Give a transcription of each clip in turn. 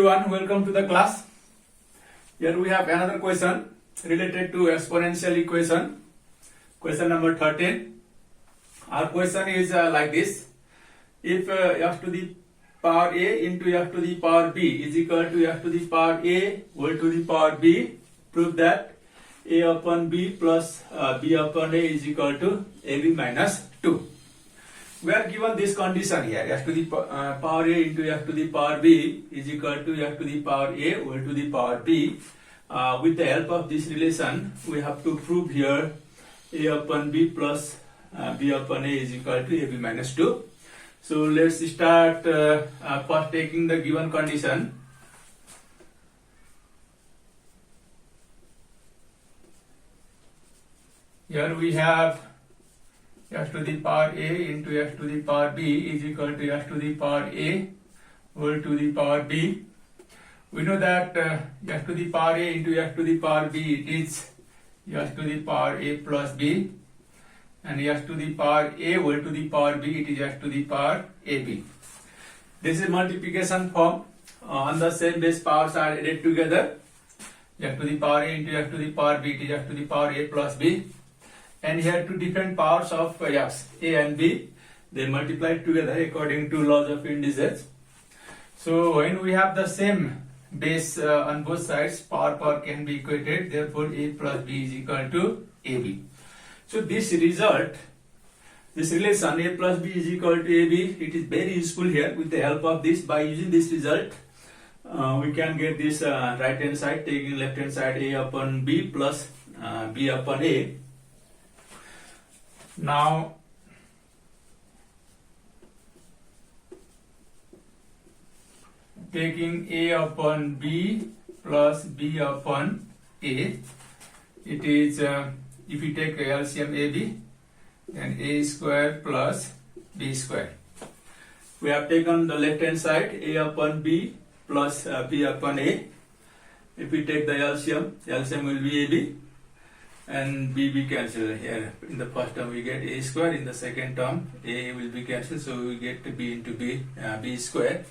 everyone, welcome to the class. Here we have another question related to exponential equation. Question number 13. Our question is like this. If f to the power a into f to the power b is equal to f to the power a whole to the power b, prove that a upon b plus b upon a is equal to ab minus 2. We are given this condition here, f to the power a into f to the power b is equal to f to the power a whole to the power b. With the help of this relation, we have to prove here a upon b plus b upon a is equal to ab minus 2. So let's start first taking the given condition. Here we have f to the power a into f to the power b is equal to f to the power a whole to the power b. We know that f to the power a into f to the power b is f to the power a plus b, and f to the power a whole to the power b it is f to the power ab. This is multiplication form. On the same base powers are added together. F to the power a into f to the power b it is f to the power a plus b. And here two different powers of x, a and b, they multiply together according to laws of indices. So when we have the same base on both sides, power can be equated. Therefore, a plus b is equal to ab. So this result, this relation a plus b is equal to ab, it is very useful here. With the help of this, by using this result, we can get this right hand side, taking left hand side a upon b plus b upon a. Now taking a upon b plus b upon a, it is if you take LCM AB, then a square plus b square. We have taken the left hand side a upon b plus b upon a. If we take the LCM will be AB, and b cancel here. In the first term we get a square, in the second term a will be cancelled, so we get b into b square.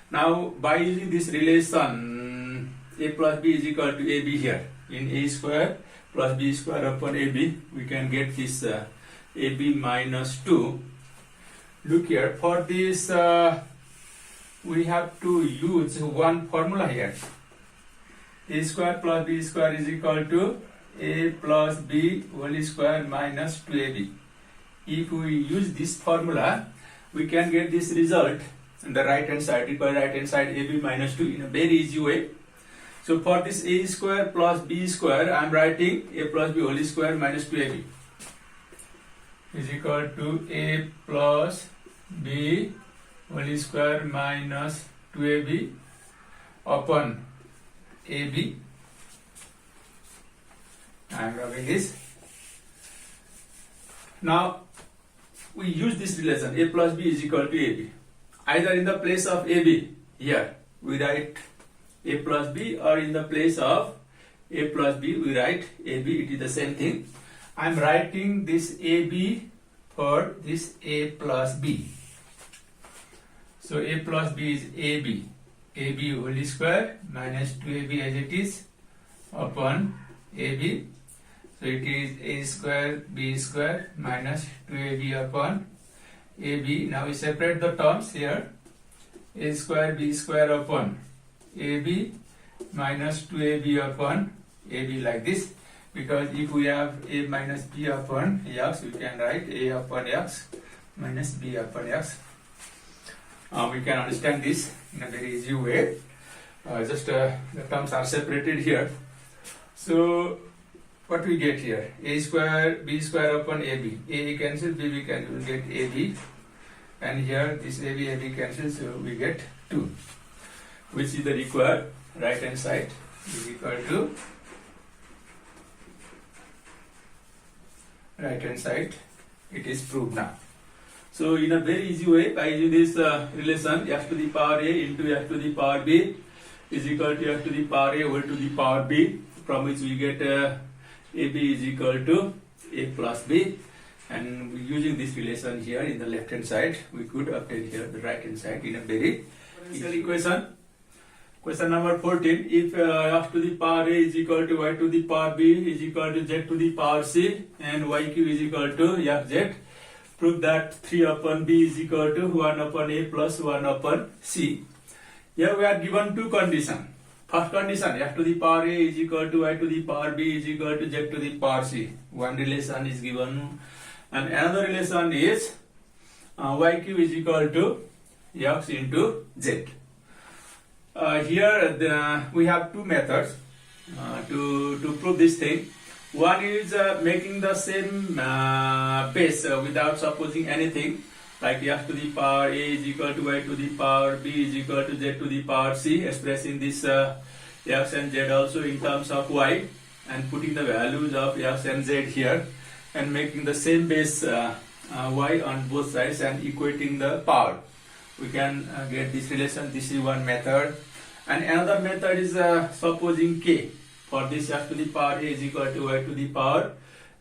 Now by using this relation a plus b is equal to ab here, in a square plus b square upon ab, we can get this ab minus 2. Look here, for this we have to use one formula here. A square plus b square is equal to a plus b whole square minus 2ab. If we use this formula, we can get this result on the right hand side, required right hand side ab minus 2 in a very easy way. So for this a square plus b square, I am writing a plus b whole square minus 2ab is equal to a plus b whole square minus 2ab upon ab. I am rubbing this. Now we use this relation a plus b is equal to ab. Either in the place of ab here we write a plus b, or in the place of a plus b we write ab. It is the same thing. I am writing this ab for this a plus b. So a plus b is ab whole square minus 2ab as it is upon ab. So it is a square b square minus 2ab upon ab. Now we separate the terms here. A square b square upon ab minus 2ab upon ab, like this. Because if we have a minus b upon x, we can write a upon x minus b upon x. We can understand this in a very easy way. The terms are separated here. So what we get here, a square b square upon ab, a cancel, b cancel, we get ab, and here this ab cancels, so we get 2, which is the required right hand side is equal to right hand side. It is proved now. So in a very easy way, by using this relation f to the power a into f to the power b is equal to f to the power a whole to the power b, from which we get ab is equal to a plus b, and using this relation here in the left hand side, we could obtain here the right hand side in a very equal equation. Question number 14. If x to the power a is equal to y to the power b is equal to z to the power c and yq is equal to fz, prove that 3 upon b is equal to 1 upon a plus 1 upon c. Here we are given two conditions. First condition, x to the power a is equal to y to the power b is equal to z to the power c. One relation is given, and another relation is yq is equal to x into z. Here we have two methods to prove this thing. One is making the same base without supposing anything, like x to the power a is equal to y to the power b is equal to z to the power c, expressing this x and z also in terms of y, and putting the values of x and z here, and making the same base y on both sides and equating the power. We can get this relation. This is one method. And another method is supposing k. For this, x to the power a is equal to y to the power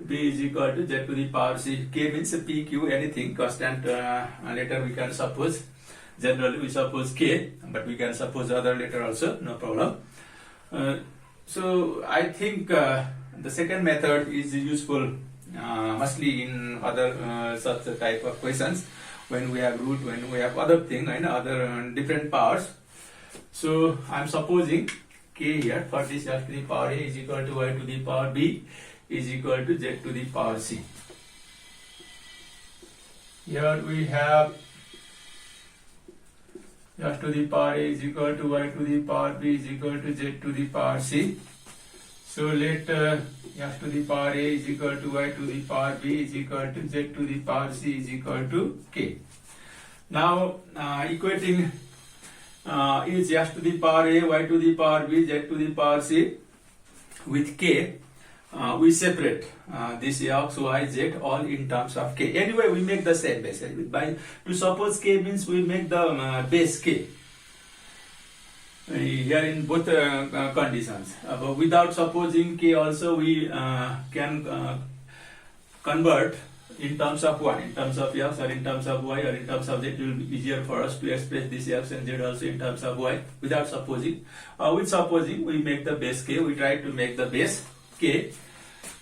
b is equal to z to the power c. K means p, q, anything constant. Later we can suppose. Generally we suppose k, but we can suppose other later also, no problem. So I think the second method is useful mostly in other such type of questions, when we have root, when we have other thing and other different powers. So I am supposing k here. For this, x to the power a is equal to y to the power b is equal to z to the power c. Here we have x to the power a is equal to y to the power b is equal to z to the power c. So let x to the power a is equal to y to the power b is equal to z to the power c is equal to k. Now equating is x to the power a, y to the power b, z to the power c with k, we separate this x, y, z all in terms of k. Anyway, we make the same base. To suppose k means we make the base k. Here in both conditions. But without supposing k also, we can convert in terms of one, in terms of x or in terms of y or in terms of z. It will be easier for us to express this x and z also in terms of y without supposing. With supposing, we make the base k. We try to make the base k.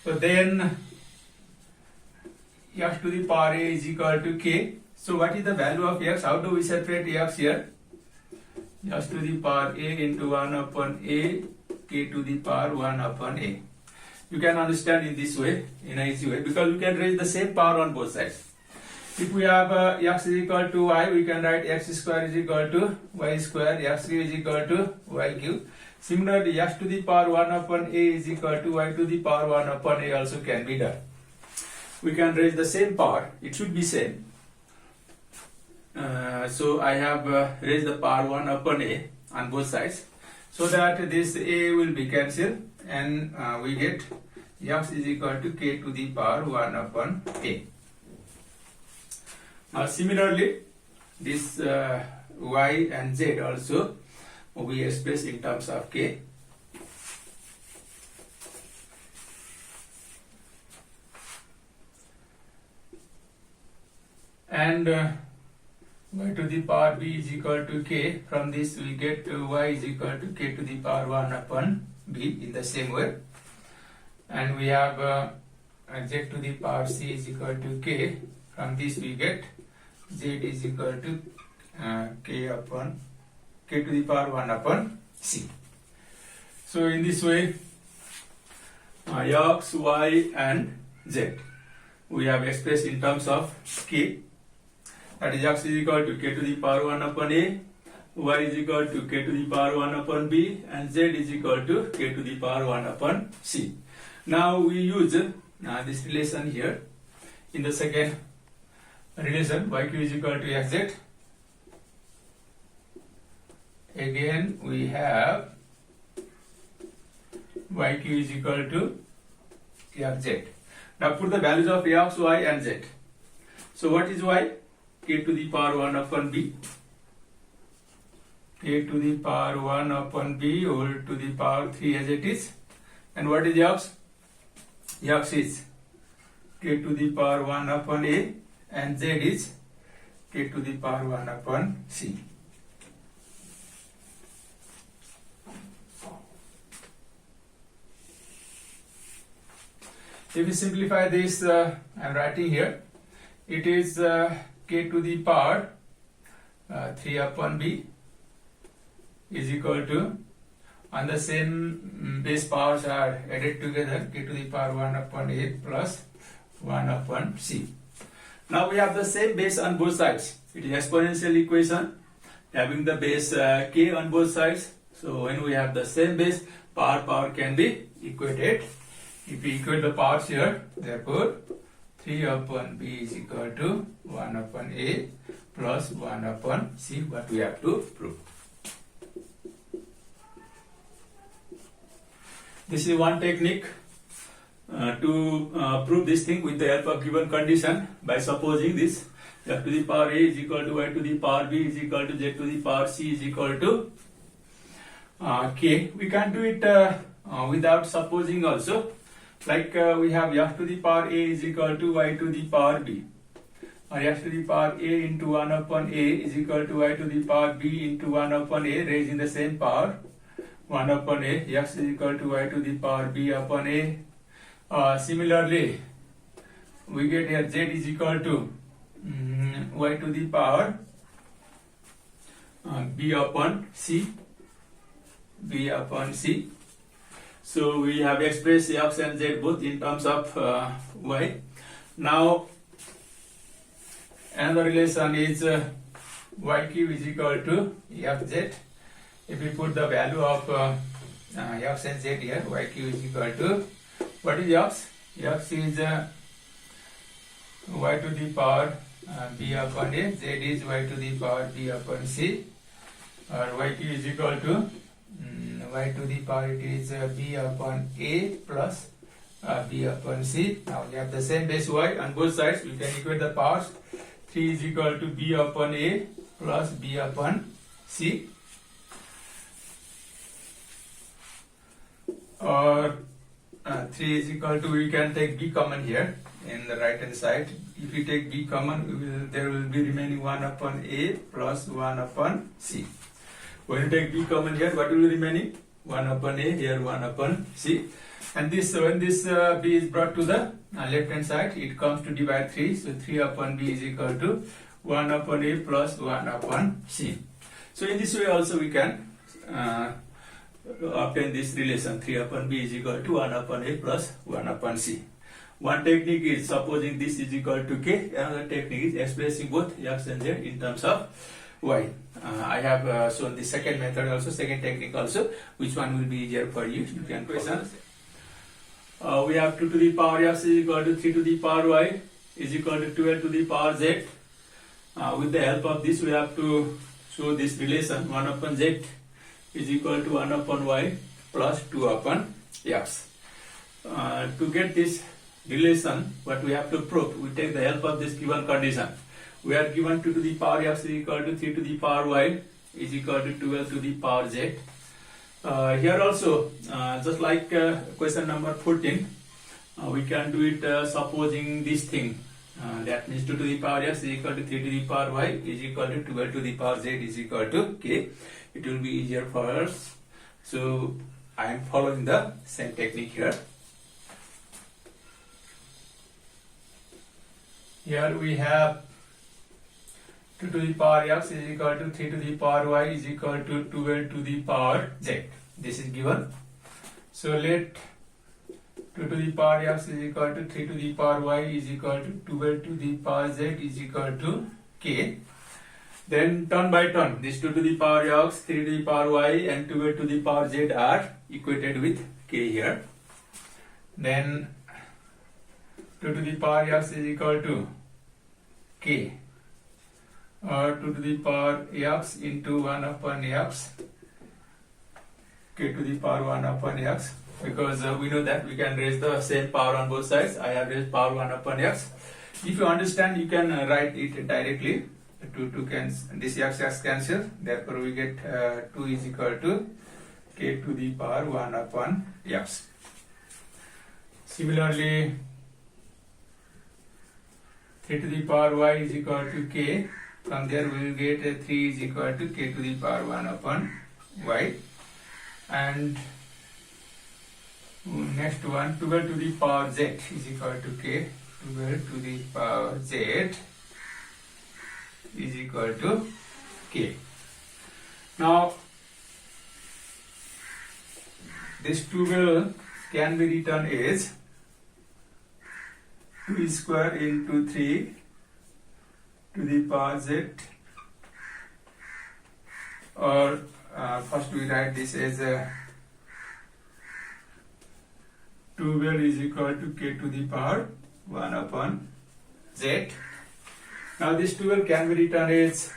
So then x to the power a is equal to k. So what is the value of x? How do we separate x here? X to the power a into 1 upon a, k to the power 1 upon a. You can understand in this way, in an easy way, because we can raise the same power on both sides. If we have x is equal to y, we can write x square is equal to y square, x cube is equal to y cube. Similarly, x to the power 1 upon a is equal to y to the power 1 upon a also can be done. We can raise the same power, it should be same. So I have raised the power 1 upon a on both sides, so that this a will be cancelled, and we get x is equal to k to the power 1 upon a. Now similarly, this y and z also we express in terms of k. And y to the power b is equal to k. From this we get y is equal to k to the power 1 upon b in the same way. And we have z to the power c is equal to k. From this we get z is equal to k to the power 1 upon c. So in this way, x, y and z we have expressed in terms of k. That is, x is equal to k to the power 1 upon a, y is equal to k to the power 1 upon b, and z is equal to k to the power 1 upon c. Now we use this relation here in the second relation, yq is equal to xz. Again we have yq is equal to xz. Now put the values of x, y and z. So what is y? K to the power 1 upon b, k to the power 1 upon b whole to the power 3 as it is. And what is x? X is k to the power 1 upon a, and z is k to the power 1 upon c. If you simplify this, I am writing here, it is k to the power 3 upon b is equal to, and the same base powers are added together, k to the power 1 upon a plus 1 upon c. Now we have the same base on both sides. It is exponential equation having the base k on both sides. So when we have the same base, power can be equated. If we equate the powers here, therefore 3 upon b is equal to 1 upon a plus 1 upon c, what we have to prove. This is one technique to prove this thing with the help of given condition by supposing this f to the power a is equal to y to the power b is equal to z to the power c is equal to k. We can do it without supposing also. Like we have f to the power a is equal to y to the power b, or f to the power a into 1 upon a is equal to y to the power b into 1 upon a raised in the same power 1 upon a, x is equal to y to the power b upon a. Similarly, we get here z is equal to y to the power b upon c, So we have expressed x and z both in terms of y. Now another relation is y cube is equal to fz. If we put the value of x and z here, y cube is equal to, what is x? X is y to the power b upon a, z is y to the power b upon c, or y cube is equal to y to the power, it is b upon a plus b upon c. Now we have the same base y on both sides, we can equate the powers. 3 is equal to b upon a plus b upon c, or 3 is equal to, we can take b common here in the right hand side. If we take b common, there will be remaining 1 upon a plus 1 upon c. When you take b common here, what will be remaining? 1 upon a, here 1 upon c. And this, when this b is brought to the left hand side, it comes to divide 3. So 3 upon b is equal to 1 upon a plus 1 upon c. So in this way also we can obtain this relation, 3 upon b is equal to 1 upon a plus 1 upon c. One technique is supposing this is equal to k. Another technique is expressing both x and z in terms of y. I have shown the second method also, second technique also. Which one will be easier for you? You can question. We have 2 to the power x is equal to 3 to the power y is equal to 12 to the power z. With the help of this, we have to show this relation, 1 upon z is equal to 1 upon y plus 2 upon x. To get this relation, what we have to prove, we take the help of this given condition. We are given 2 to the power x is equal to 3 to the power y is equal to 12 to the power z. Here also, just like question number 14, we can do it supposing this thing. That means 2 to the power x is equal to 3 to the power y is equal to 12 to the power z is equal to k. It will be easier for us. So I am following the same technique here. Here we have 2 to the power x is equal to 3 to the power y is equal to 12 to the power z. This is given. So let 2 to the power x is equal to 3 to the power y is equal to 12 to the power z is equal to k. Then turn by turn, this 2 to the power x, 3 to the power y and 12 to the power z are equated with k here. Then 2 to the power x is equal to k, or 2 to the power x into 1 upon x, k to the power 1 upon x, because we know that we can raise the same power on both sides. I have raised power 1 upon x. If you understand, you can write it directly. 2 cancel, this x cancel, therefore we get 2 is equal to k to the power 1 upon x. Similarly, 3 to the power y is equal to k. From there we will get 3 is equal to k to the power 1 upon y. And Next one, 12 to the power z is equal to k. 12 to the power z is equal to k. Now, this 12 can be written as 2 square into 3 to the power z, or first we write this as 12 is equal to k to the power 1 upon z. Now this 12 can be written as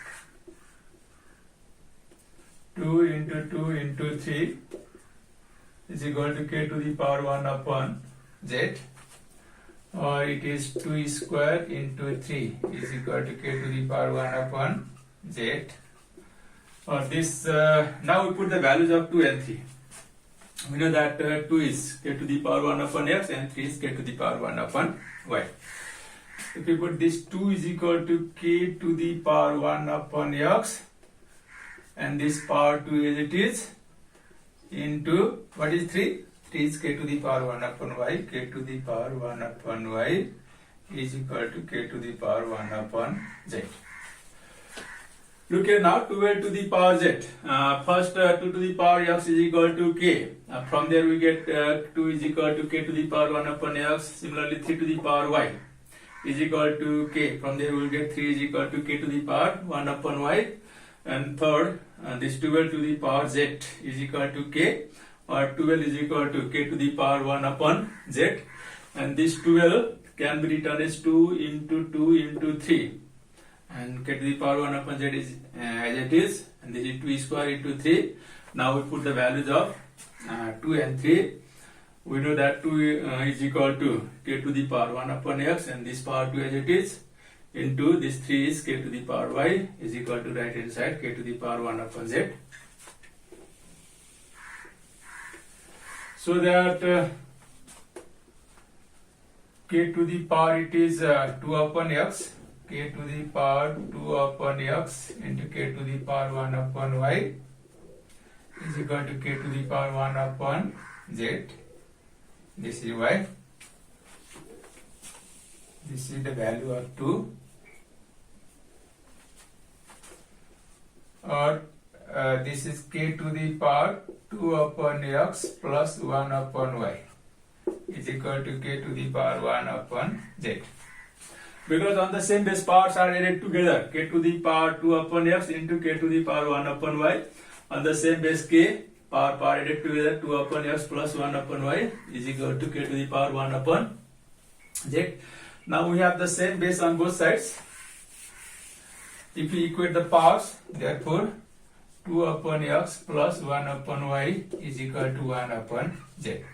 2 into 2 into 3 is equal to k to the power 1 upon z, or it is 2 square into 3 is equal to k to the power 1 upon z. Or this, now we put the values of 2 and 3. We know that 2 is k to the power 1 upon x and 3 is k to the power 1 upon y. If we put this 2 is equal to k to the power 1 upon x, and this power 2 as it is, into, what is 3? 3 is k to the power 1 upon y. K to the power 1 upon y is equal to k to the power 1 upon z. Look here now, 12 to the power z. First 2 to the power x is equal to k. From there we get 2 is equal to k to the power 1 upon x. Similarly 3 to the power y is equal to k. From there we will get 3 is equal to k to the power 1 upon y. And third, this 12 to the power z is equal to k, or 12 is equal to k to the power 1 upon z. And this 12 can be written as 2 into 2 into 3. And k to the power 1 upon z is as it is, and this is 2 square into 3. Now we put the values of 2 and 3. We know that 2 is equal to k to the power 1 upon x, and this power 2 as it is, into this 3 is k to the power y is equal to right hand side k to the power 1 upon z. So that k to the power, it is 2 upon x, k to the power 2 upon x into k to the power 1 upon y is equal to k to the power 1 upon z. This is y. This is the value of 2. Or this is k to the power 2 upon x plus 1 upon y is equal to k to the power 1 upon z. Because on the same base powers are added together, k to the power 2 upon x into k to the power 1 upon y. On the same base k, power added together, 2 upon x plus 1 upon y is equal to k to the power 1 upon z. Now we have the same base on both sides. If we equate the powers, therefore 2 upon x plus 1 upon y is equal to 1 upon z.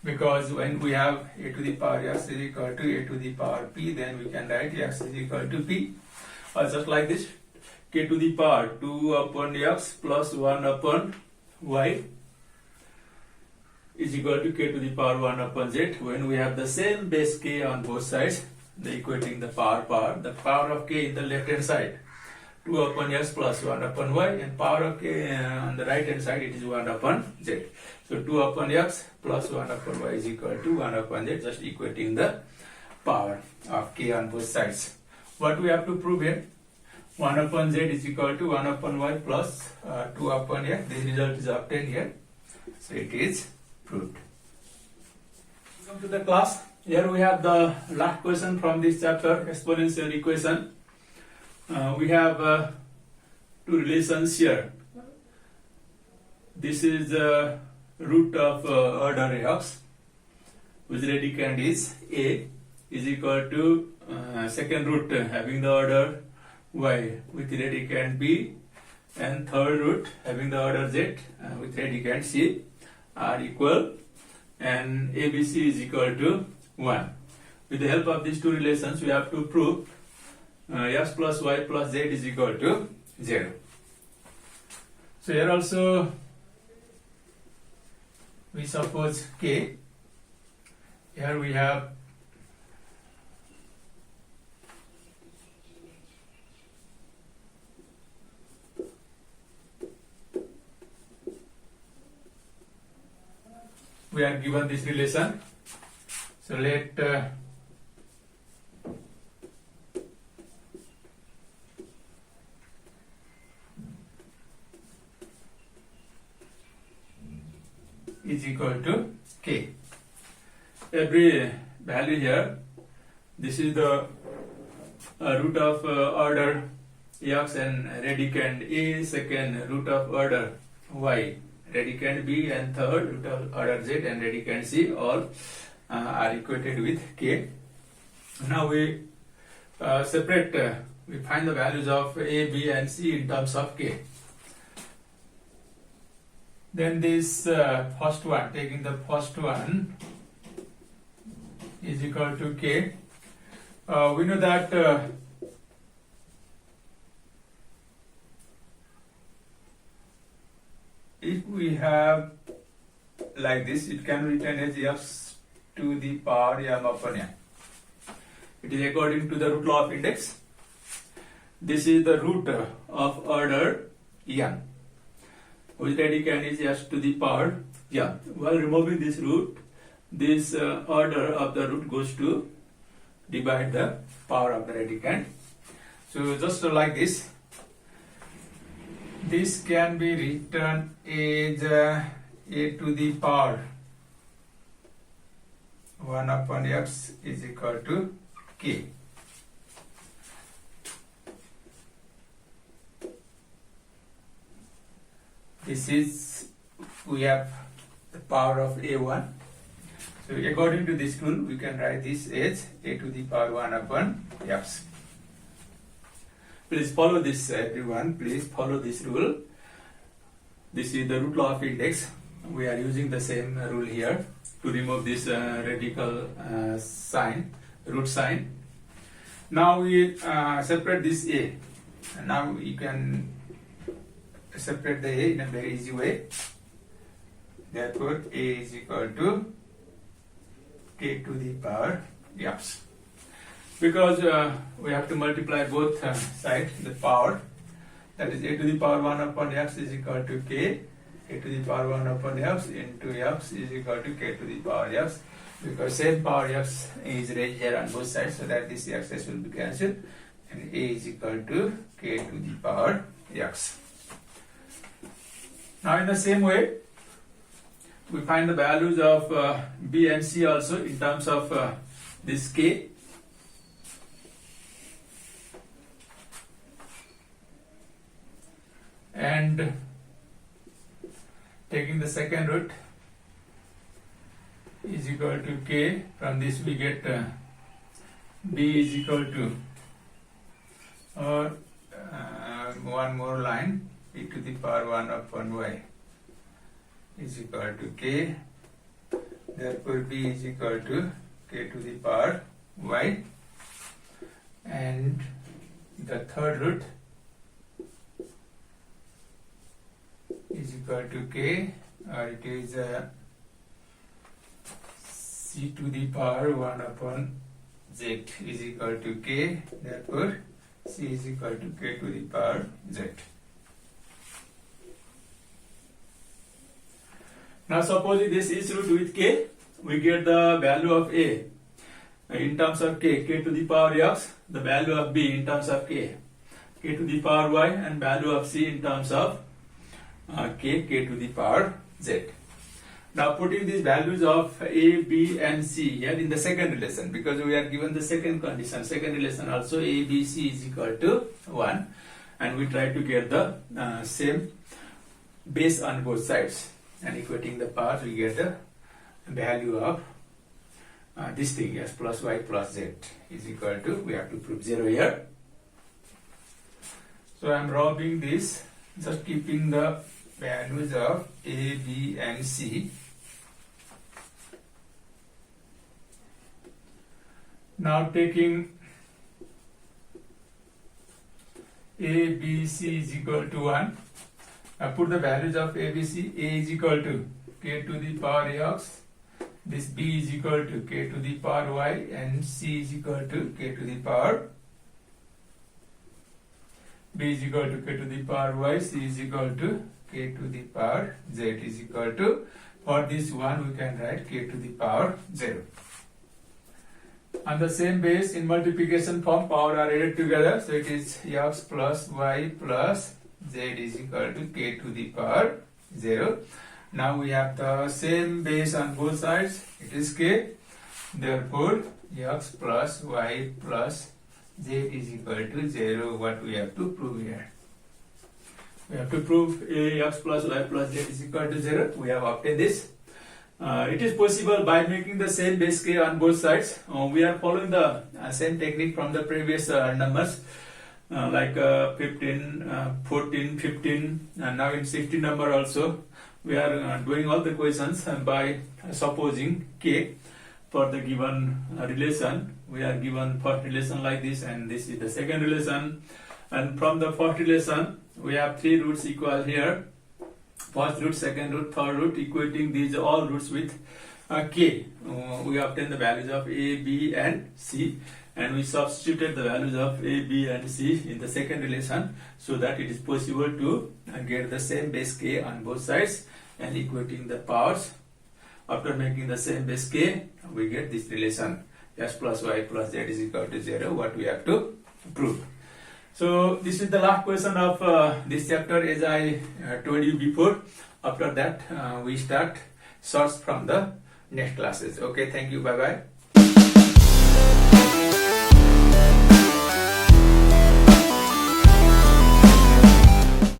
Because when we have a to the power x is equal to a to the power p, then we can write x is equal to p. Or just like this, k to the power 2 upon x plus 1 upon y is equal to k to the power 1 upon z. When we have the same base k on both sides, the equating the power, the power of k in the left hand side, 2 upon x plus 1 upon y, and power of k on the right hand side, it is 1 upon z. So 2 upon x plus 1 upon y is equal to 1 upon z, just equating the power of k on both sides. What we have to prove here? 1 upon z is equal to 1 upon y plus 2 upon x. This result is obtained here. So it is proved. Welcome to the class. Here we have the last question from this chapter, exponential equation. We have two relations here. This is the root of order x, whose radicand is a, is equal to second root having the order y with radicand b, and third root having the order z with radicand c are equal, and ABC is equal to 1. With the help of these two relations, we have to prove x plus y plus z is equal to 0. So here also we suppose k. Here we have we are given this relation. So let is equal to k. Every value here, this is the root of order x and radicand a, second root of order y, radicand b, and third root of order z and radicand c, all are equated with k. Now we separate, we find the values of a, b and c in terms of k. Then this first one, taking the first one is equal to k. We know that if we have like this, it can be written as x to the power m upon n. It is according to the root law of index. This is the root of order n, which radicand is x to the power m. While removing this root, this order of the root goes to divide the power of the radicand. So just like this, this can be written as a to the power 1 upon x is equal to k. This is, we have the power of a1. So according to this rule, we can write this as a to the power 1 upon x. Please follow this, everyone. Please follow this rule. This is the root law of index. We are using the same rule here to remove this radical sign, root sign. Now we separate this a. And now you can separate the a in a very easy way. Therefore, a is equal to k to the power x. Because we have to multiply both sides, the power, that is a to the power 1 upon x is equal to k, a to the power 1 upon x into x is equal to k to the power x, because same power x is raised here on both sides, so that this x's will be cancelled, and a is equal to k to the power x. Now in the same way, we find the values of b and c also in terms of this k. And taking the second root is equal to k. From this we get b is equal to, or one more line, e to the power 1 upon y is equal to k. Therefore b is equal to k to the power y. And the third root is equal to k, or it is c to the power 1 upon z is equal to k. Therefore c is equal to k to the power z. Now suppose this is root with k, we get the value of a in terms of k, k to the power x, the value of b in terms of k, k to the power y, and value of c in terms of k to the power z. Now putting these values of a, b and c here in the second relation, because we are given the second condition, second relation also a, b, c is equal to 1, and we try to get the same base on both sides, and equating the powers we get the value of this thing, x plus y plus z is equal to, we have to prove 0 here. So I am robbing this, just keeping the values of a, b and c. Now taking a, b, c is equal to 1, I put the values of a, b, c. A is equal to k to the power x, this b is equal to k to the power y, and c is equal to k to the power, b is equal to k to the power y, c is equal to k to the power z is equal to For this one, we can write k to the power 0. On the same base, in multiplication form, power are added together. So it is x plus y plus z is equal to k to the power 0. Now we have the same base on both sides. It is k. Therefore, x plus y plus z is equal to 0. What we have to prove here? We have to prove x plus y plus z is equal to 0. We have obtained this. It is possible by making the same base k on both sides. We are following the same technique from the previous numbers, like 15, 14, 15, and now in 16 number also. We are doing all the equations by supposing k for the given relation. We are given first relation like this, and this is the second relation. And from the first relation, we have three roots equal here. First root, second root, third root, equating these all roots with k. We obtain the values of a, b, and c, and we substituted the values of a, b, and c in the second relation, so that it is possible to get the same base k on both sides and equating the powers. After making the same base k, we get this relation x plus y plus z is equal to 0. What we have to prove. So this is the last question of this chapter, as I told you before. After that, we start sorts from the next classes. Okay, thank you. Bye bye.